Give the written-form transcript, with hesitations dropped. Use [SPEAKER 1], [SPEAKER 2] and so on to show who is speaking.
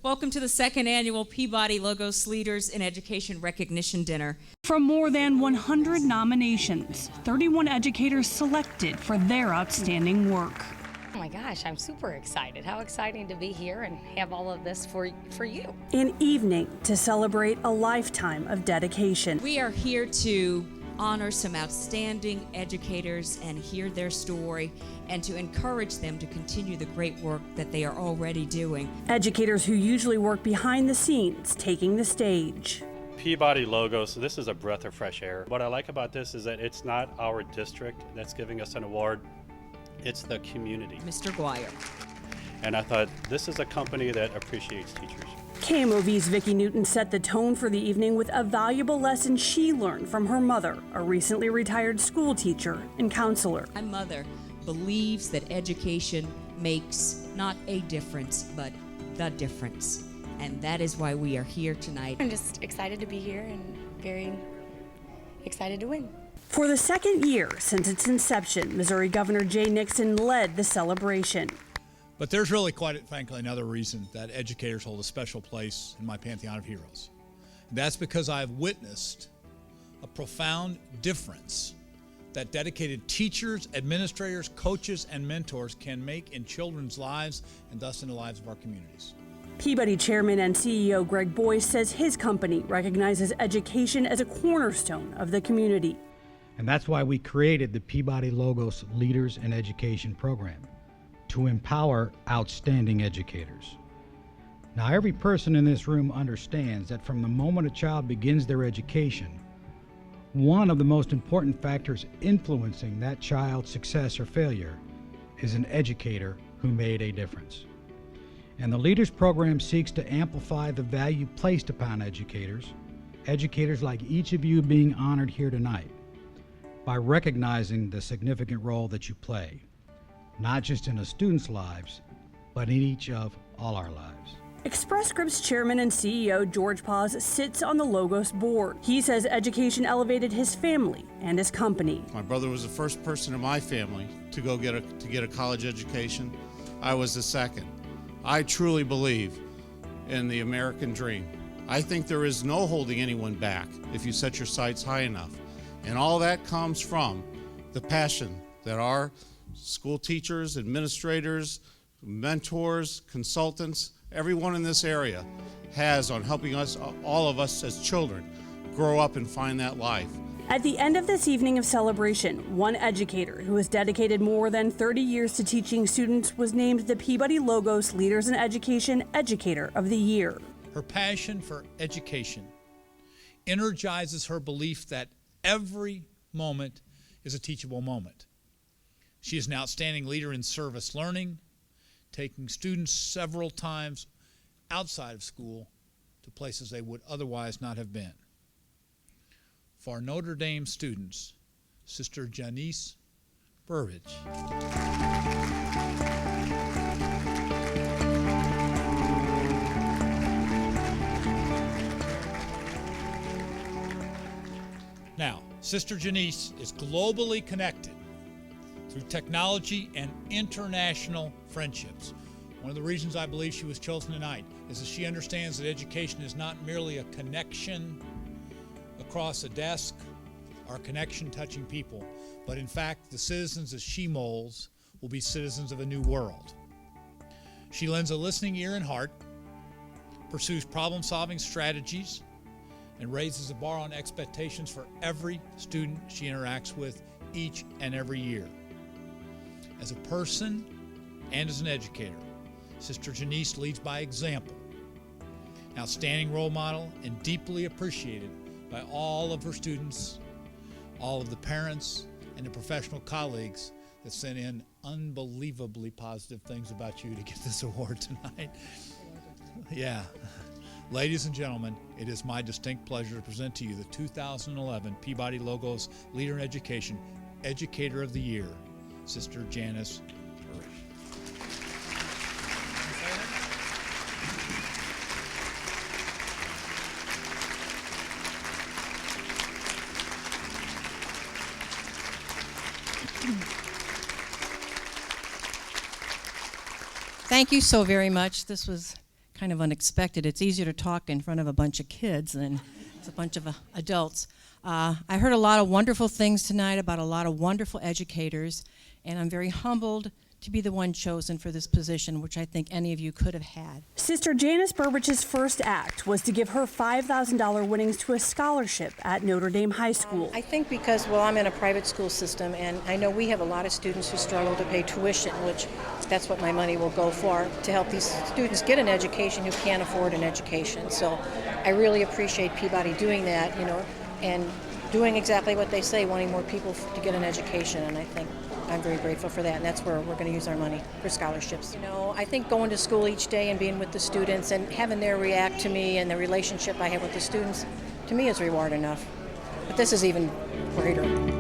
[SPEAKER 1] Welcome to the second annual Peabody Logos Leaders in Education Recognition Dinner.
[SPEAKER 2] From more than 100 nominations, 31 educators selected for their outstanding work.
[SPEAKER 3] Oh my gosh, I'm super excited. How exciting to be here and have all of this for you.
[SPEAKER 2] An evening to celebrate a lifetime of dedication.
[SPEAKER 1] We are here to honor some outstanding educators and hear their story and to encourage them to continue the great work that they are already doing.
[SPEAKER 2] Educators who usually work behind the scenes, taking the stage.
[SPEAKER 4] Peabody Logos, this is a breath of fresh air. What I like about this is that it's not our district that's giving us an award, it's the community.
[SPEAKER 1] Mr. Guire.
[SPEAKER 4] And I thought, this is a company that appreciates teachers.
[SPEAKER 2] KMOV's Vicki Newton set the tone for the evening with a valuable lesson she learned from her mother, a recently retired school teacher and counselor.
[SPEAKER 1] My mother believes that education makes not a difference, but the difference. And that is why we are here tonight.
[SPEAKER 3] I'm just excited to be here and very excited to win.
[SPEAKER 2] For the second year since its inception, Missouri Governor Jay Nixon led the celebration.
[SPEAKER 5] But there's really quite frankly another reason that educators hold a special place in my pantheon of heroes. And that's because I've witnessed a profound difference that dedicated teachers, administrators, coaches, and mentors can make in children's lives and thus in the lives of our communities.
[SPEAKER 2] Peabody Chairman and CEO Greg Boyce says his company recognizes education as a cornerstone of the community.
[SPEAKER 6] And that's why we created the Peabody Logos Leaders in Education program, to empower outstanding educators. Now, every person in this room understands that from the moment a child begins their education, one of the most important factors influencing that child's success or failure is an educator who made a difference. And the Leaders Program seeks to amplify the value placed upon educators like each of you being honored here tonight, by recognizing the significant role that you play, not just in a student's lives, but in each of all our lives.
[SPEAKER 2] Express Scripts Chairman and CEO George Paz sits on the Logos board. He says education elevated his family and his company.
[SPEAKER 7] My brother was the first person in my family to go get a college education. I was the second. I truly believe in the American dream. I think there is no holding anyone back if you set your sights high enough. And all that comes from the passion that our school teachers, administrators, mentors, consultants, everyone in this area has on helping us, all of us as children, grow up and find that life.
[SPEAKER 2] At the end of this evening of celebration, one educator who has dedicated more than 30 years to teaching students was named the Peabody Logos Leaders in Education Educator of the Year.
[SPEAKER 5] Her passion for education energizes her belief that every moment is a teachable moment. She is an outstanding leader in service learning, taking students several times outside of school to places they would otherwise not have been. For our Notre Dame students, Sister Janice Burbidge. Now, Sister Janice is globally connected through technology and international friendships. One of the reasons I believe she was chosen tonight is that she understands that education is not merely a connection across a desk or a connection touching people, but in fact, the citizens that she molds will be citizens of a new world. She lends a listening ear and heart, pursues problem-solving strategies, and raises the bar on expectations for every student she interacts with each and every year. As a person and as an educator, Sister Janice leads by example, an outstanding role model and deeply appreciated by all of her students, all of the parents, and the professional colleagues that sent in unbelievably positive things about you to get this award tonight. Yeah. Ladies and gentlemen, it is my distinct pleasure to present to you the 2011 Peabody Logos Leader in Education Educator of the Year, Sister Janice Burbidge.
[SPEAKER 8] Thank you so very much. This was kind of unexpected. It's easier to talk in front of a bunch of kids than a bunch of adults. I heard a lot of wonderful things tonight about a lot of wonderful educators, and I'm very humbled to be the one chosen for this position, which I think any of you could have had.
[SPEAKER 2] Sister Janice Burbich's first act was to give her $5,000 winnings to a scholarship at Notre Dame High School.
[SPEAKER 9] I think because, well, I'm in a private school system, and I know we have a lot of students who struggle to pay tuition, which that's what my money will go for, to help these students get an education who can't afford an education. So I really appreciate Peabody doing that, and doing exactly what they say, wanting more people to get an education, and I think I'm very grateful for that, and that's where we're going to use our money, for scholarships. I think going to school each day and being with the students and having them react to me and the relationship I have with the students, to me is reward enough. But this is even greater.